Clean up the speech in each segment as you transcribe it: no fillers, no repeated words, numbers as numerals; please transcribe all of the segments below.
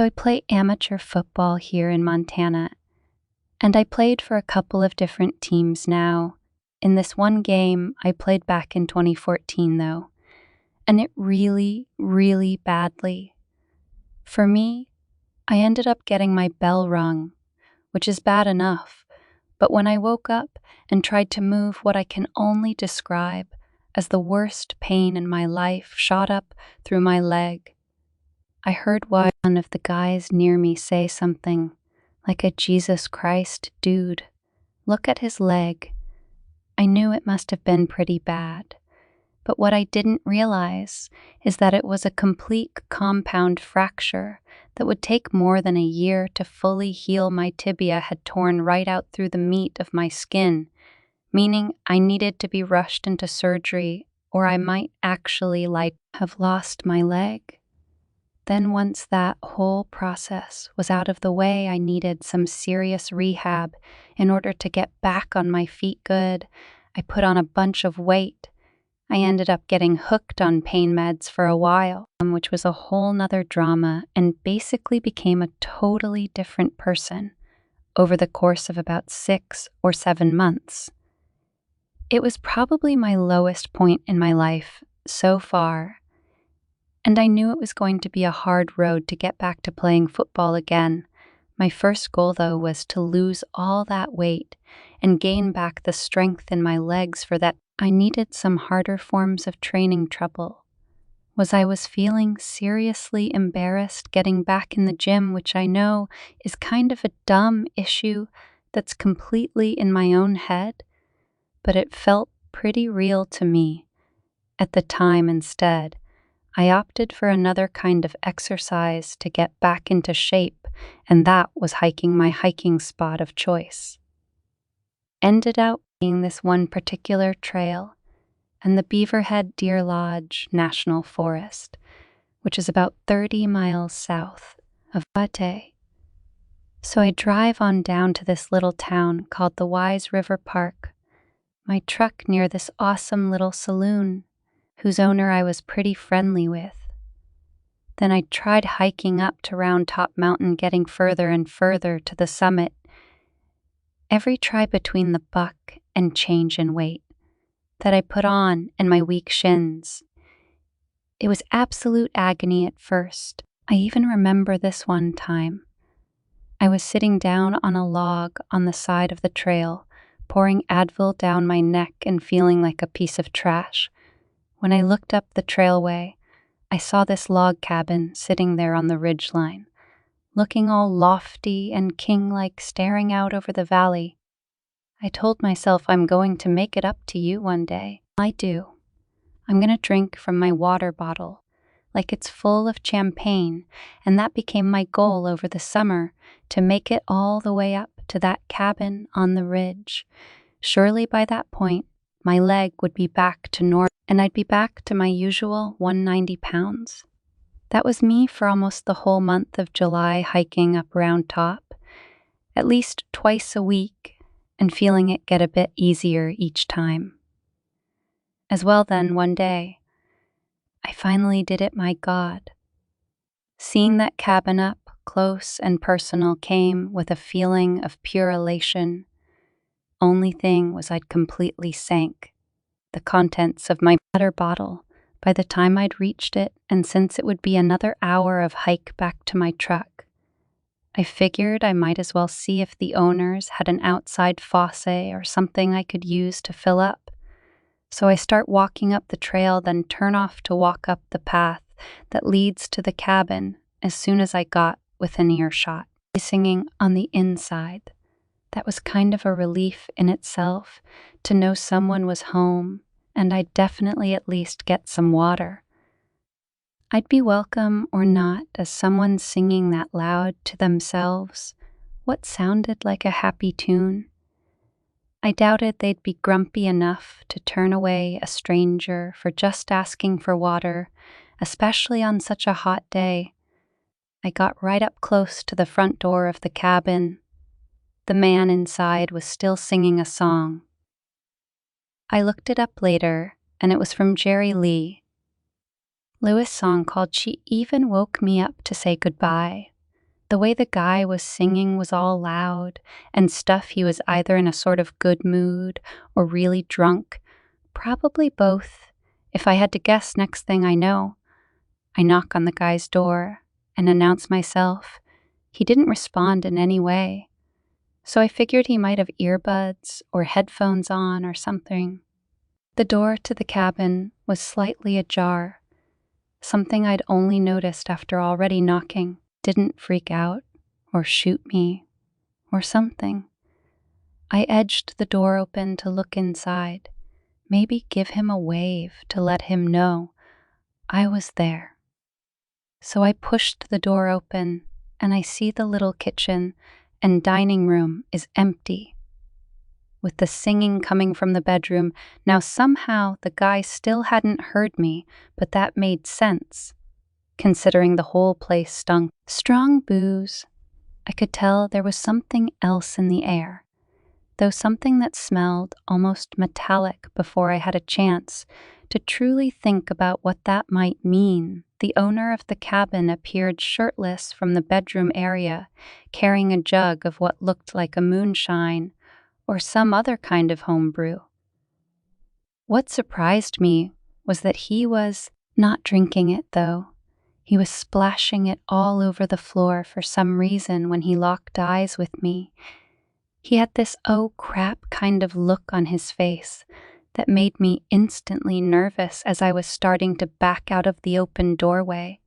So I play amateur football here in Montana, and I played for a couple of different teams now. In this one game, I played back in 2014 though, and it really, really badly. For me, I ended up getting my bell rung, which is bad enough, but when I woke up and tried to move, what I can only describe as the worst pain in my life shot up through my leg. I heard one of the guys near me say something like a "Jesus Christ, dude, look at his leg." I knew it must have been pretty bad, but what I didn't realize is that it was a complete compound fracture that would take more than a year to fully heal. My tibia had torn right out through the meat of my skin, meaning I needed to be rushed into surgery or I might actually have lost my leg. Then once that whole process was out of the way, I needed some serious rehab in order to get back on my feet good. I put on a bunch of weight. I ended up getting hooked on pain meds for a while, which was a whole nother drama, and basically became a totally different person over the course of about 6 or 7 months. It was probably my lowest point in my life so far, and I knew it was going to be a hard road to get back to playing football again. My first goal, though, was to lose all that weight and gain back the strength in my legs for that. I needed some harder forms of training trouble. I was feeling seriously embarrassed getting back in the gym, which I know is kind of a dumb issue that's completely in my own head, but it felt pretty real to me at the time. Instead, I opted for another kind of exercise to get back into shape, and that was hiking my hiking spot of choice. Ended up being this one particular trail and the Beaverhead Deer Lodge National Forest, which is about 30 miles south of Butte. So I drive on down to this little town called the Wise River Park, my truck near this awesome little saloon whose owner I was pretty friendly with. Then I tried hiking up to Round Top Mountain, getting further and further to the summit. Every try between the buck and change in weight that I put on and my weak shins. It was absolute agony at first. I even remember this one time. I was sitting down on a log on the side of the trail, pouring Advil down my neck and feeling like a piece of trash. When I looked up the trailway, I saw this log cabin sitting there on the ridgeline, looking all lofty and king-like, staring out over the valley. I told myself, I'm going to make it up to you one day. I do. I'm going to drink from my water bottle like it's full of champagne, and that became my goal over the summer, to make it all the way up to that cabin on the ridge. Surely by that point, my leg would be back to normal, and I'd be back to my usual 190 pounds. That was me for almost the whole month of July, hiking up Round Top, at least twice a week, and feeling it get a bit easier each time. As well then, one day, I finally did it, my God. Seeing that cabin up close and personal came with a feeling of pure elation. Only thing was I'd completely sank the contents of my water bottle by the time I'd reached it, and since it would be another hour of hike back to my truck, I figured I might as well see if the owners had an outside faucet or something I could use to fill up. So I start walking up the trail, then turn off to walk up the path that leads to the cabin as soon as I got within earshot. Singing on the inside. That was kind of a relief in itself, to know someone was home, and I'd definitely at least get some water. I'd be welcome or not as someone singing that loud to themselves what sounded like a happy tune. I doubted they'd be grumpy enough to turn away a stranger for just asking for water, especially on such a hot day. I got right up close to the front door of the cabin. The man inside was still singing a song. I looked it up later, and it was from Jerry Lee. Lewis' song called "She Even Woke Me Up to Say Goodbye." The way the guy was singing was all loud, and stuff he was either in a sort of good mood or really drunk, probably both. If I had to guess, next thing I know, I knock on the guy's door and announce myself. He didn't respond in any way, so I figured he might have earbuds or headphones on or something. The door to the cabin was slightly ajar, something I'd only noticed after already knocking. Didn't freak out or shoot me or something. I edged the door open to look inside, maybe give him a wave to let him know I was there. So I pushed the door open, and I see the little kitchen and dining room is empty, with the singing coming from the bedroom. Now somehow the guy still hadn't heard me, but that made sense, considering the whole place stunk. Strong booze. I could tell there was something else in the air, though something that smelled almost metallic before I had a chance to truly think about what that might mean. The owner of the cabin appeared shirtless from the bedroom area, carrying a jug of what looked like a moonshine or some other kind of homebrew. What surprised me was that he was not drinking it, though. He was splashing it all over the floor for some reason when he locked eyes with me. He had this oh crap kind of look on his face that made me instantly nervous as I was starting to back out of the open doorway.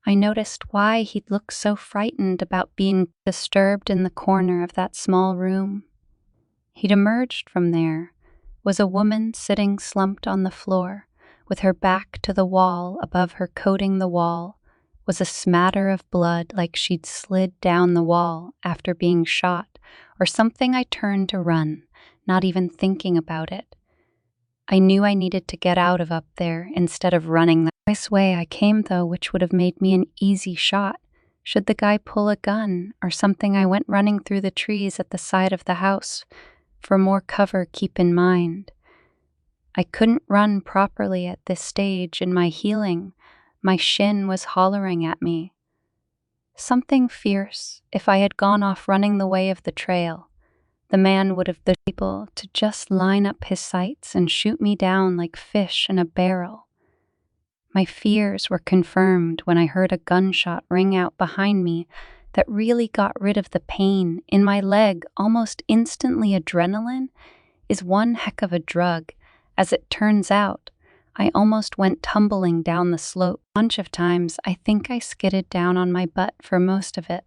I noticed why he'd look so frightened about being disturbed in the corner of that small room. He'd emerged from there, was a woman sitting slumped on the floor, with her back to the wall. Above her, coating the wall, was a smatter of blood like she'd slid down the wall after being shot or something. I turned to run, not even thinking about it. I knew I needed to get out of up there instead of running the nice way I came, though, which would have made me an easy shot. Should the guy pull a gun or something, I went running through the trees at the side of the house. For more cover, keep in mind, I couldn't run properly at this stage in my healing. My shin was hollering at me. Something fierce. If I had gone off running the way of the trail, the man would have been able to just line up his sights and shoot me down like fish in a barrel. My fears were confirmed when I heard a gunshot ring out behind me that really got rid of the pain in my leg almost instantly. Adrenaline is one heck of a drug. As it turns out, I almost went tumbling down the slope. A bunch of times, I think I skidded down on my butt for most of it.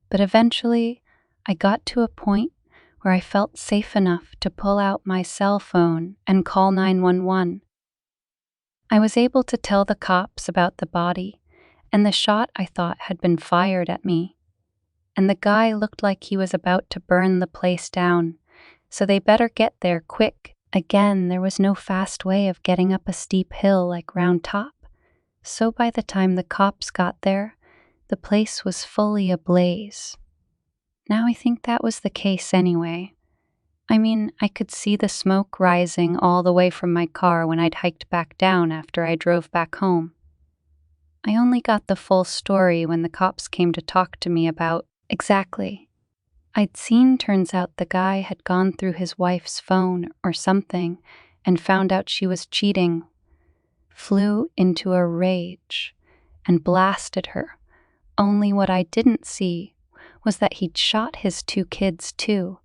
But eventually, I got to a point where I felt safe enough to pull out my cell phone and call 911. I was able to tell the cops about the body and the shot I thought had been fired at me. And the guy looked like he was about to burn the place down, so they better get there quick. Again, there was no fast way of getting up a steep hill like Round Top, so by the time the cops got there, the place was fully ablaze. Now I think that was the case anyway. I mean, I could see the smoke rising all the way from my car when I'd hiked back down after I drove back home. I only got the full story when the cops came to talk to me about exactly. I'd seen, turns out the guy had gone through his wife's phone or something and found out she was cheating, flew into a rage, and blasted her. Only what I didn't see was that he'd shot his 2 kids too,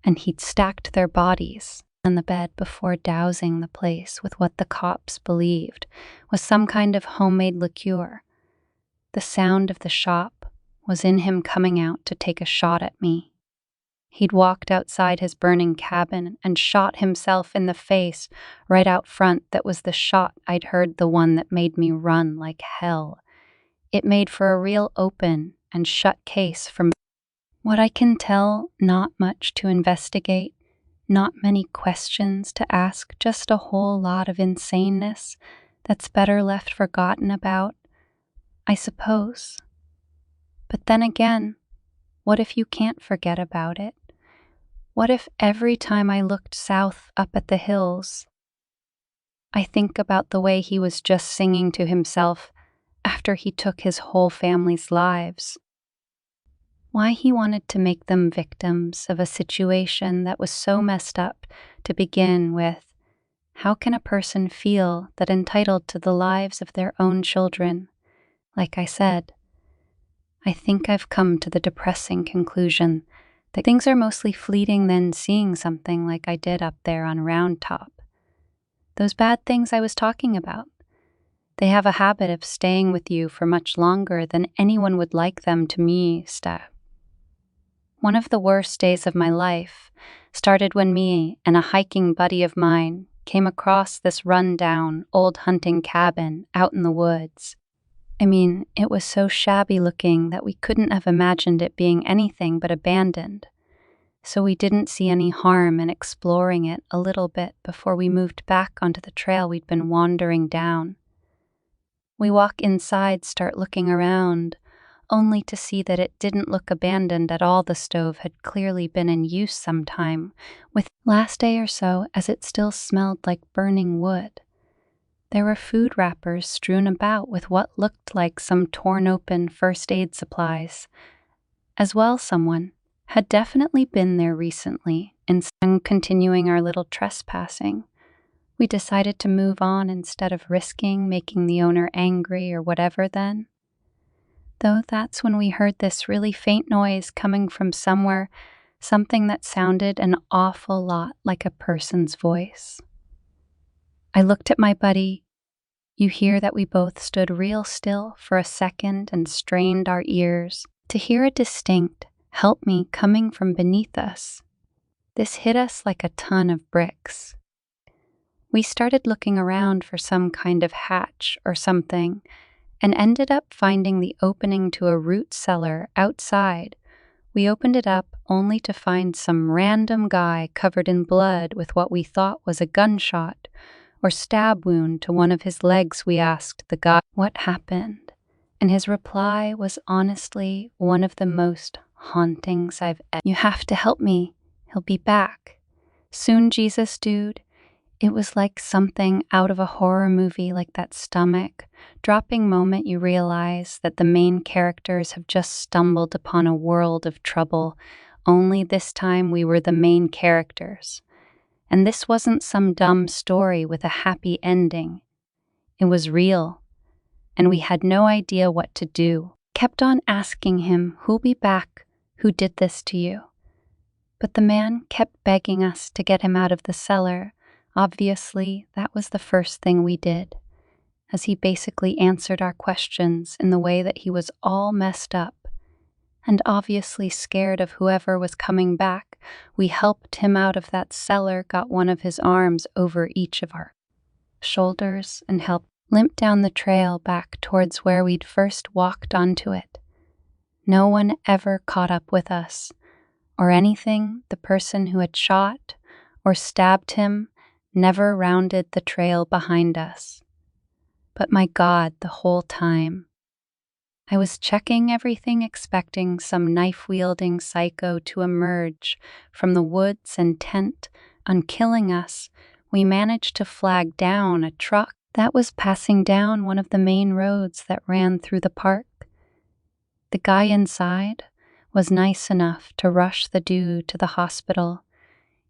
and he'd stacked their bodies on the bed before dousing the place with what the cops believed was some kind of homemade liqueur. The sound of the shop was in him coming out to take a shot at me. He'd walked outside his burning cabin and shot himself in the face right out front. That was the shot I'd heard, the one that made me run like hell. It made for a real open and shut case from what I can tell. Not much to investigate, not many questions to ask, just a whole lot of insaneness that's better left forgotten about, I suppose. But then again, what if you can't forget about it? What if every time I looked south up at the hills, I think about the way he was just singing to himself after he took his whole family's lives. Why he wanted to make them victims of a situation that was so messed up to begin with. How can a person feel that entitled to the lives of their own children? Like I said, I think I've come to the depressing conclusion that things are mostly fleeting than seeing something like I did up there on Round Top. Those bad things I was talking about. They have a habit of staying with you for much longer than anyone would like them to me stay. One of the worst days of my life started when me and a hiking buddy of mine came across this run-down old hunting cabin out in the woods. I mean, it was so shabby looking that we couldn't have imagined it being anything but abandoned. So we didn't see any harm in exploring it a little bit before we moved back onto the trail we'd been wandering down. We walk inside, start looking around, only to see that it didn't look abandoned at all. The stove had clearly been in use some time, with last day or so, as it still smelled like burning wood. There were food wrappers strewn about with what looked like some torn open first aid supplies. As well, someone had definitely been there recently, and continuing our little trespassing. We decided to move on instead of risking making the owner angry or whatever then. Though that's when we heard this really faint noise coming from somewhere, something that sounded an awful lot like a person's voice. I looked at my buddy. You hear that we both stood real still for a second and strained our ears to hear a distinct "help me" coming from beneath us. This hit us like a ton of bricks. We started looking around for some kind of hatch or something, and ended up finding the opening to a root cellar outside. We opened it up only to find some random guy covered in blood with what we thought was a gunshot or stab wound to one of his legs. We asked the guy what happened, and his reply was honestly one of the most hauntings I've ever. "You have to help me. He'll be back soon, Jesus dude." It was like something out of a horror movie, like that stomach-dropping moment you realize that the main characters have just stumbled upon a world of trouble, only this time we were the main characters. And this wasn't some dumb story with a happy ending. It was real, and we had no idea what to do. Kept on asking him, "Who'll be back? Who did this to you?" But the man kept begging us to get him out of the cellar. Obviously, that was the first thing we did, as he basically answered our questions in the way that he was all messed up. And obviously scared of whoever was coming back, we helped him out of that cellar, got one of his arms over each of our shoulders, and helped limp down the trail back towards where we'd first walked onto it. No one ever caught up with us, or anything. The person who had shot or stabbed him never rounded the trail behind us. But my God, the whole time, I was checking everything, expecting some knife-wielding psycho to emerge from the woods and tent on killing us. We managed to flag down a truck that was passing down one of the main roads that ran through the park. The guy inside was nice enough to rush the dude to the hospital,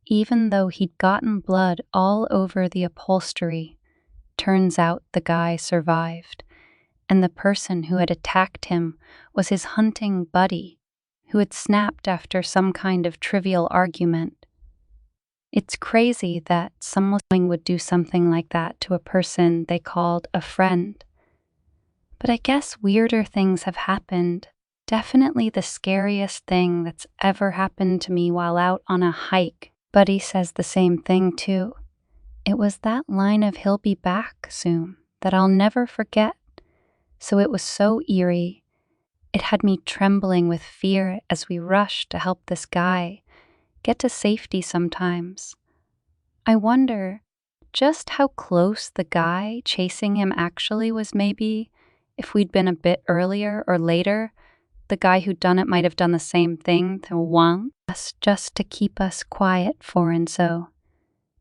even though he'd gotten blood all over the upholstery. Turns out the guy survived, and the person who had attacked him was his hunting buddy, who had snapped after some kind of trivial argument. It's crazy that someone would do something like that to a person they called a friend. But I guess weirder things have happened. Definitely the scariest thing that's ever happened to me while out on a hike. Buddy says the same thing too. It was that line of "he'll be back soon" that I'll never forget. So it was so eerie. It had me trembling with fear as we rushed to help this guy get to safety sometimes. I wonder just how close the guy chasing him actually was. Maybe if we'd been a bit earlier or later, the guy who'd done it might have done the same thing to Wang, just to keep us quiet for and so.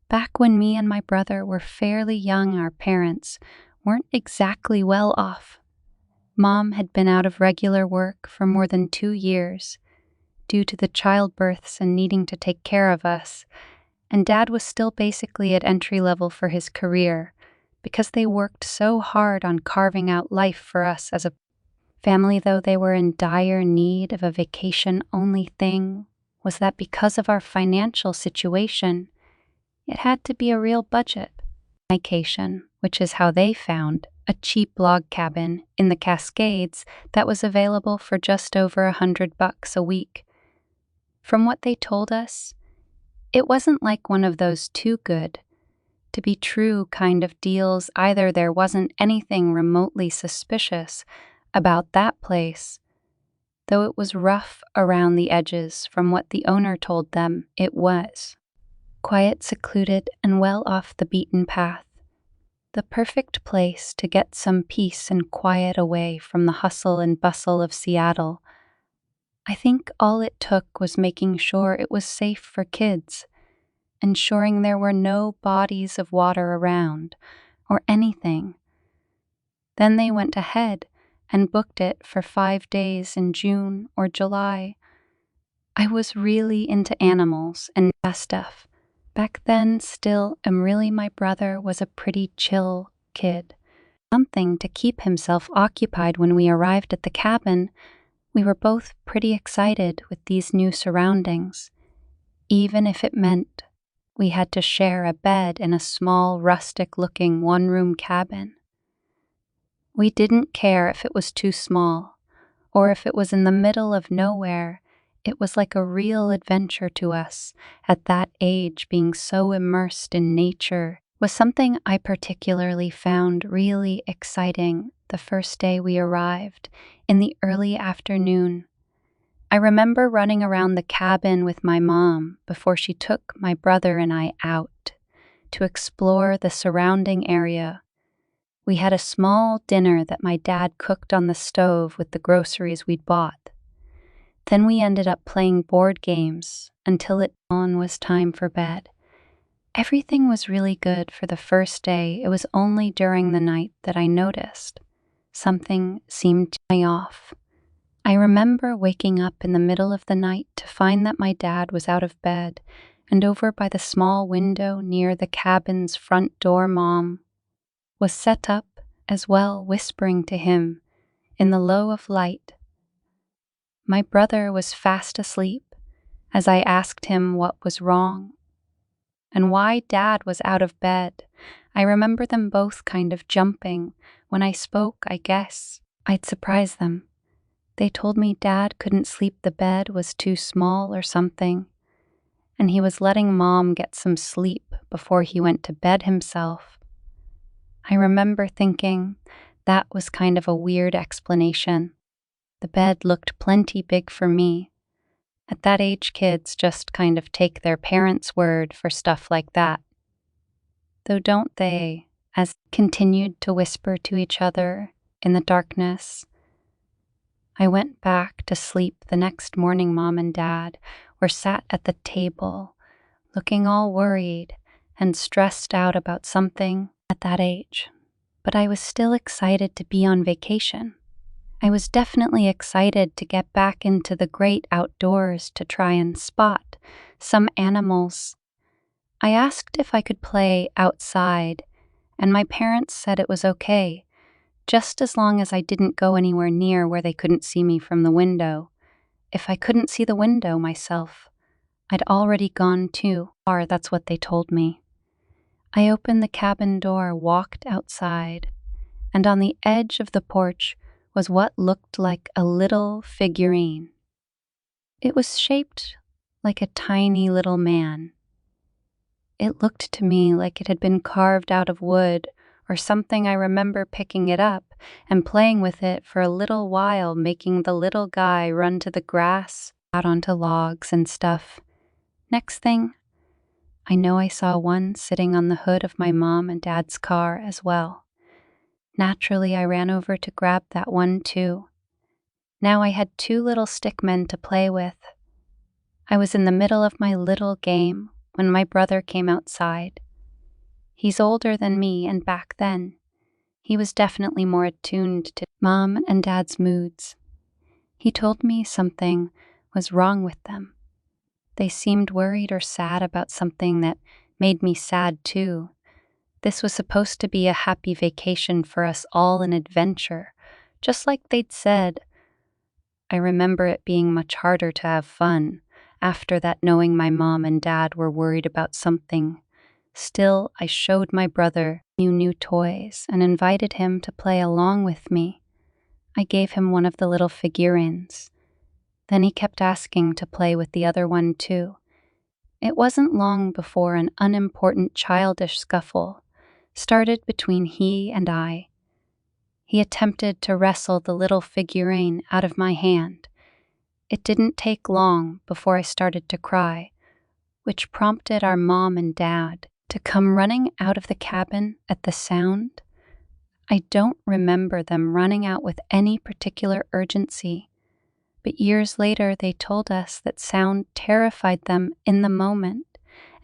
Back when me and my brother were fairly young, our parents weren't exactly well off, Mom had been out of regular work for more than 2 years due to the childbirths and needing to take care of us, and Dad was still basically at entry level for his career because they worked so hard on carving out life for us as a family. Though they were in dire need of a vacation, only thing was that because of our financial situation, it had to be a real budget vacation, which is how they found a cheap log cabin in the Cascades that was available for just over $100 a week. From what they told us, it wasn't like one of those too good to be true kind of deals either. There wasn't anything remotely suspicious about that place, though it was rough around the edges from what the owner told them it was. Quiet, secluded, and well off the beaten path. The perfect place to get some peace and quiet away from the hustle and bustle of Seattle. I think all it took was making sure it was safe for kids, ensuring there were no bodies of water around or anything. Then they went ahead and booked it for 5 days in June or July. I was really into animals and stuff back then still, and really my brother was a pretty chill kid. Something to keep himself occupied. When we arrived at the cabin, we were both pretty excited with these new surroundings, even if it meant we had to share a bed in a small, rustic-looking one-room cabin. We didn't care if it was too small, or if it was in the middle of nowhere. It was like a real adventure to us. At that age, being so immersed in nature was something I particularly found really exciting. The first day we arrived, in the early afternoon, I remember running around the cabin with my mom before she took my brother and I out to explore the surrounding area. We had a small dinner that my dad cooked on the stove with the groceries we'd bought. Then we ended up playing board games until it was time for bed. Everything was really good for the first day. It was only during the night that I noticed something seemed to be off. I remember waking up in the middle of the night to find that my dad was out of bed, and over by the small window near the cabin's front door, Mom was set up as well, whispering to him in the low of light. My brother was fast asleep as I asked him what was wrong and why Dad was out of bed. I remember them both kind of jumping. When I spoke, I guess I'd surprise them. They told me Dad couldn't sleep, the bed was too small or something, and he was letting Mom get some sleep before he went to bed himself. I remember thinking that was kind of a weird explanation. The bed looked plenty big for me. At that age, kids just kind of take their parents' word for stuff like that. Though don't they? As continued to whisper to each other in the darkness. I went back to sleep. The next morning, Mom and Dad were sat at the table, looking all worried and stressed out about something at that age. But I was still excited to be on vacation. I was definitely excited to get back into the great outdoors to try and spot some animals. I asked if I could play outside, and my parents said it was okay, just as long as I didn't go anywhere near where they couldn't see me from the window. If I couldn't see the window myself, I'd already gone too far, that's what they told me. I opened the cabin door, walked outside, and on the edge of the porch was what looked like a little figurine. It was shaped like a tiny little man. It looked to me like it had been carved out of wood or something. I remember picking it up and playing with it for a little while, making the little guy run to the grass, out onto logs and stuff. Next thing I know, I saw one sitting on the hood of my mom and dad's car as well. Naturally, I ran over to grab that one too. Now I had 2 little stick men to play with. I was in the middle of my little game when my brother came outside. He's older than me, and back then, He was definitely more attuned to Mom and Dad's moods. He told me something was wrong with them. They seemed worried or sad about something that made me sad too. This was supposed to be a happy vacation for us all, an adventure, just like they'd said. I remember it being much harder to have fun after that, knowing my mom and dad were worried about something. Still, I showed my brother new toys and invited him to play along with me. I gave him one of the little figurines. Then he kept asking to play with the other one too. It wasn't long before an unimportant childish scuffle started between he and I. He attempted to wrestle the little figurine out of my hand. It didn't take long before I started to cry, which prompted our mom and dad to come running out of the cabin at the sound. I don't remember them running out with any particular urgency, but years later they told us that sound terrified them in the moment,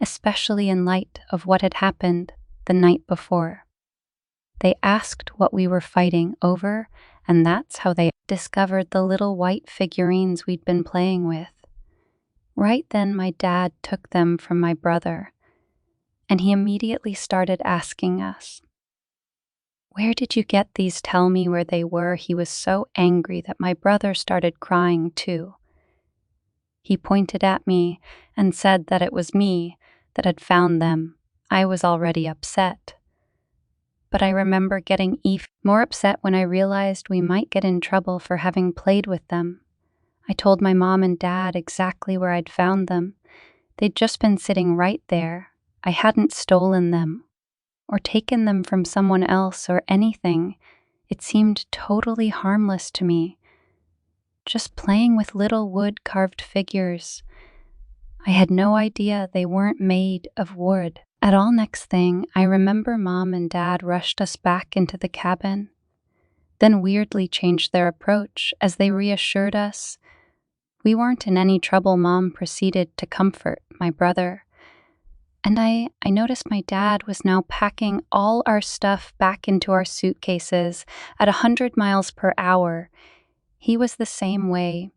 especially in light of what had happened the night before. They asked what we were fighting over, and that's how they discovered the little white figurines we'd been playing with. Right then, my dad took them from my brother, and he immediately started asking us, "Where did you get these? Tell me where they were." He was so angry that my brother started crying too. He pointed at me and said that it was me that had found them. I was already upset. But I remember getting even more upset when I realized we might get in trouble for having played with them. I told my mom and dad exactly where I'd found them. They'd just been sitting right there. I hadn't stolen them or taken them from someone else or anything. It seemed totally harmless to me. Just playing with little wood-carved figures. I had no idea they weren't made of wood at all. Next thing, I remember Mom and Dad rushed us back into the cabin, then weirdly changed their approach as they reassured us we weren't in any trouble. Mom proceeded to comfort my brother, and I noticed my dad was now packing all our stuff back into our suitcases at 100 miles per hour. He was the same way,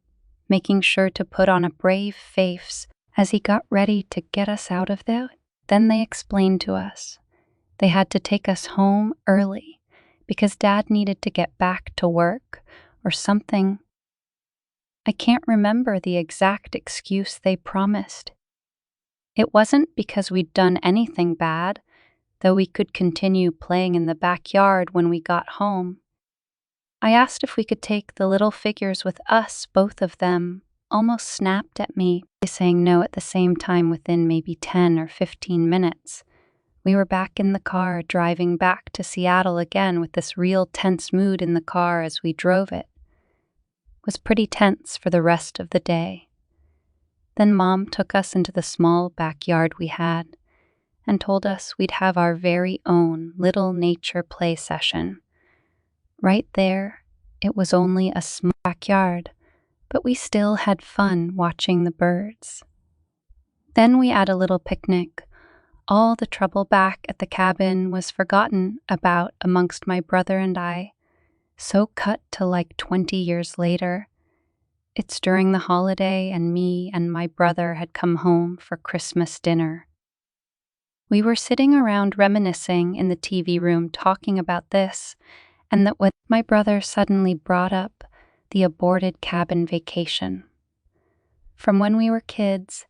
making sure to put on a brave face as he got ready to get us out of there. Then they explained to us they had to take us home early because Dad needed to get back to work or something. I can't remember the exact excuse they promised. It wasn't because we'd done anything bad, though we could continue playing in the backyard when we got home. I asked if we could take the little figures with us. Both of them almost snapped at me, saying no at the same time. Within maybe 10 or 15 minutes, we were back in the car, driving back to Seattle again with this real tense mood in the car as we drove. It was pretty tense for the rest of the day. Then Mom took us into the small backyard we had and told us we'd have our very own little nature play session. Right there, it was only a small backyard, but we still had fun watching the birds. Then we had a little picnic. All the trouble back at the cabin was forgotten about amongst my brother and I. So cut to like 20 years later. It's during the holiday, and me and my brother had come home for Christmas dinner. We were sitting around reminiscing in the TV room talking about this, and that when my brother suddenly brought up the aborted cabin vacation. From when we were kids,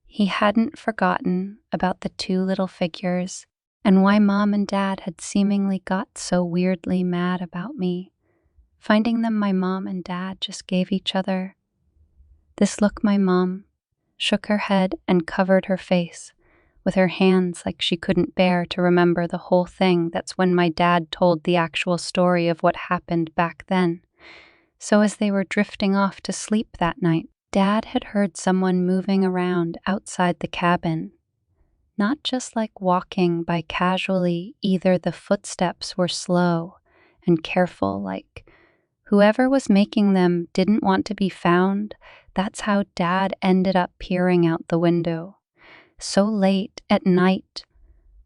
he hadn't forgotten about the two little figures and why Mom and Dad had seemingly got so weirdly mad about me. Finding them, my mom and dad just gave each other this look. My mom shook her head and covered her face with her hands like she couldn't bear to remember the whole thing. That's when my dad told the actual story of what happened back then. So as they were drifting off to sleep that night, Dad had heard someone moving around outside the cabin. Not just like walking by casually, either the footsteps were slow and careful, like whoever was making them didn't want to be found. That's how Dad ended up peering out the window so late at night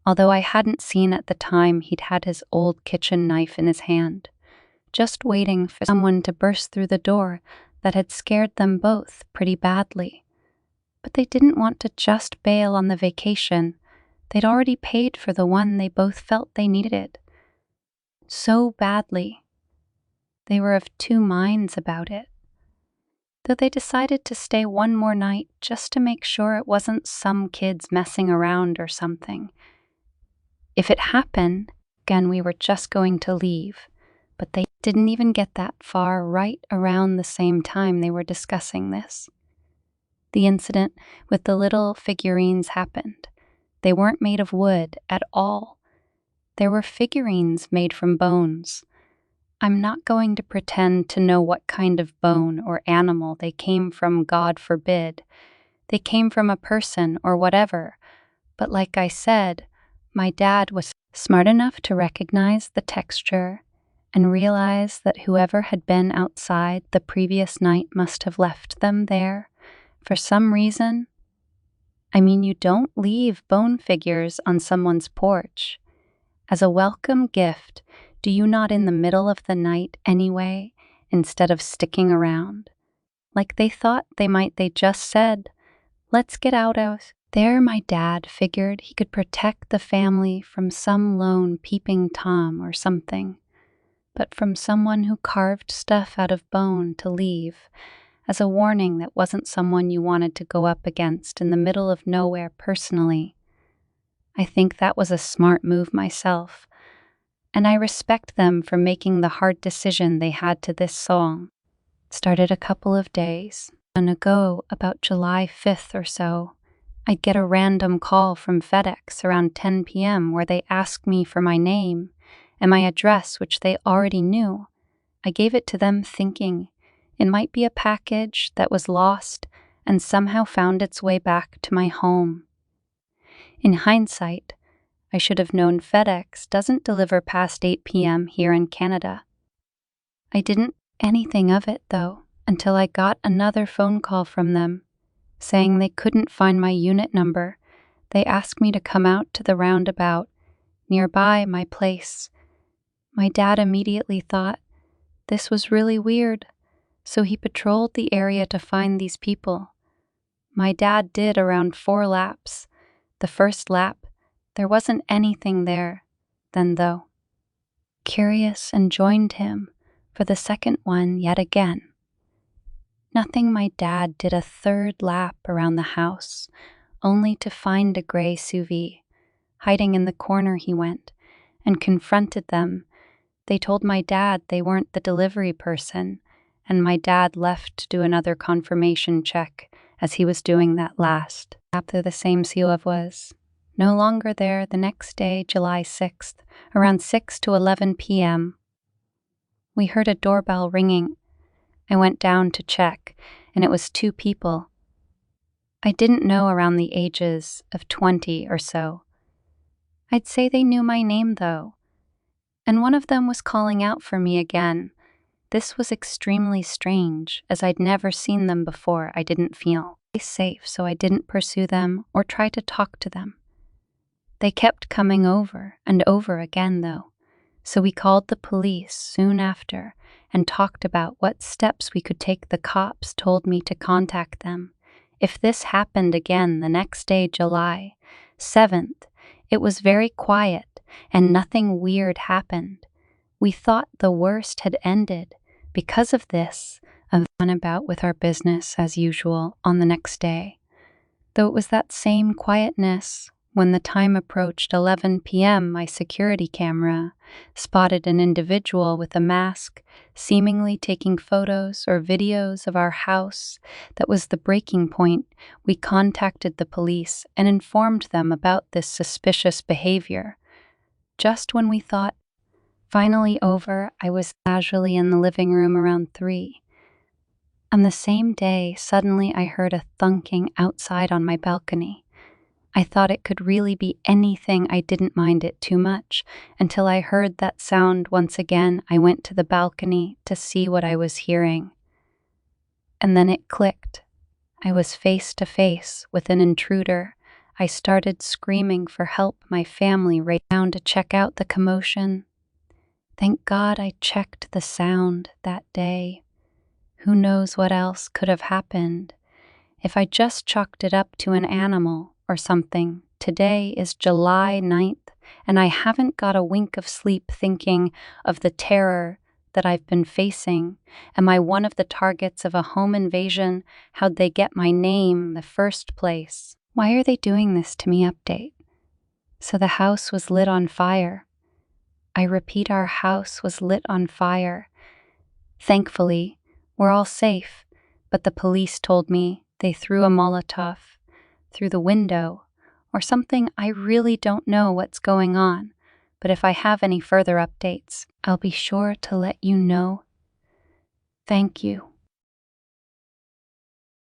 although I hadn't seen at the time he'd had his old kitchen knife in his hand, just waiting for someone to burst through the door that had scared them both pretty badly. But they didn't want to just bail on the vacation. They'd already paid for the one they both felt they needed so badly. They were of two minds about it, though they decided to stay one more night just to make sure it wasn't some kids messing around or something. If it happened, again, we were just going to leave, but they didn't even get that far right around the same time they were discussing this. The incident with the little figurines happened. They weren't made of wood at all. There were figurines made from bones. I'm not going to pretend to know what kind of bone or animal they came from, God forbid. They came from a person or whatever, but like I said, my dad was smart enough to recognize the texture and realize that whoever had been outside the previous night must have left them there for some reason. I mean, you don't leave bone figures on someone's porch. As a welcome gift, do you not in the middle of the night anyway, instead of sticking around? Like they thought they just said, let's get out of there. My dad figured he could protect the family from some lone peeping Tom or something, but from someone who carved stuff out of bone to leave, as a warning that wasn't someone you wanted to go up against in the middle of nowhere personally. I think that was a smart move myself, and I respect them for making the hard decision they had to this song. It started a couple of days ago, about July 5th or so. I'd get a random call from FedEx around 10 p.m. where they asked me for my name and my address, which they already knew. I gave it to them thinking it might be a package that was lost and somehow found its way back to my home. In hindsight, I should have known FedEx doesn't deliver past 8 p.m. here in Canada. I didn't think anything of it, though, until I got another phone call from them, saying they couldn't find my unit number. They asked me to come out to the roundabout nearby my place. My dad immediately thought this was really weird, so he patrolled the area to find these people. My dad did around 4 laps. The first lap, there wasn't anything there then, though. Curious, and joined him for the second one yet again. Nothing. My dad did a third lap around the house, only to find a gray SUV. Hiding in the corner he went, and confronted them. They told my dad they weren't the delivery person, and my dad left to do another confirmation check as he was doing that last. After the same SUV was no longer there the next day, July 6th, around 6 to 11 p.m. We heard a doorbell ringing. I went down to check, and it was 2 people. I didn't know, around the ages of 20 or so. I'd say they knew my name, though, and one of them was calling out for me again. This was extremely strange, as I'd never seen them before. I didn't feel safe, so I didn't pursue them or try to talk to them. They kept coming over and over again, though, so we called the police soon after and talked about what steps we could take. The cops told me to contact them if this happened again the next day, July 7th. It was very quiet and nothing weird happened. We thought the worst had ended because of this, and went about with our business as usual on the next day. Though it was that same quietness, when the time approached 11 p.m., my security camera spotted an individual with a mask, seemingly taking photos or videos of our house. That was the breaking point. We contacted the police and informed them about this suspicious behavior. Just when we thought finally over, I was casually in the living room around 3. On the same day, suddenly I heard a thunking outside on my balcony. I thought it could really be anything. I didn't mind it too much until I heard that sound once again. I went to the balcony to see what I was hearing. And then it clicked. I was face to face with an intruder. I started screaming for help. My family raced down to check out the commotion. Thank God I checked the sound that day. Who knows what else could have happened if I just chalked it up to an animal or something. Today is July 9th, and I haven't got a wink of sleep thinking of the terror that I've been facing. Am I one of the targets of a home invasion? How'd they get my name in the first place? Why are they doing this to me? Update. So the house was lit on fire. I repeat, our house was lit on fire. Thankfully, we're all safe, but the police told me they threw a Molotov through the window or something. I really don't know what's going on, but if I have any further updates, I'll be sure to let you know. Thank you.